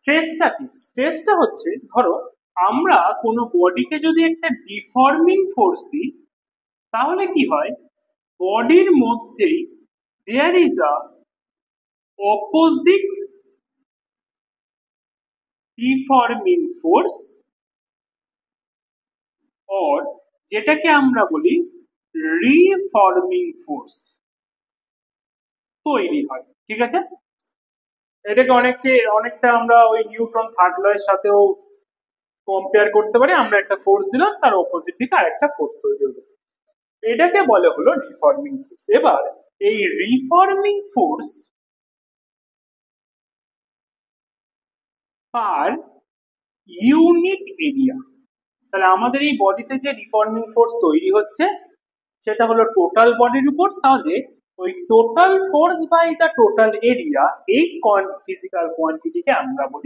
স্ট্রেসটা কি? স্ট্রেসটা হচ্ছে ধরো আমরা কোনো বডিকে যদি একটা ডিফর্মিং ফোর্স দিই তাহলে কি হয়, বডির মধ্যেই there is a opposite deforming force or যেটাকে আমরা বলি রিফর্মিং ফোর্স তৈরি হয়। ঠিক আছে, এটাকে অনেকটা আমরা ওই নিউটন থার্ড ল এর সাথেও কম্পেয়ার করতে পারি। আমরা একটা ফোর্স দিলাম, তার অপোজিট দিকে আরেকটা ফোর্স তৈরি হলো, এটাকে বলে হলো রিফর্মিং ফোর্স। এবার এই reforming force per unit area, তাহলে আমাদের এই বডিতে যে রিফর্মিং ফোর্স তৈরি হচ্ছে সেটা হলো টোটাল বডির উপর, তাহলে ওই total force by the total area, এই ফিজিক্যাল কোয়ান্টিটিকে আমরা বলি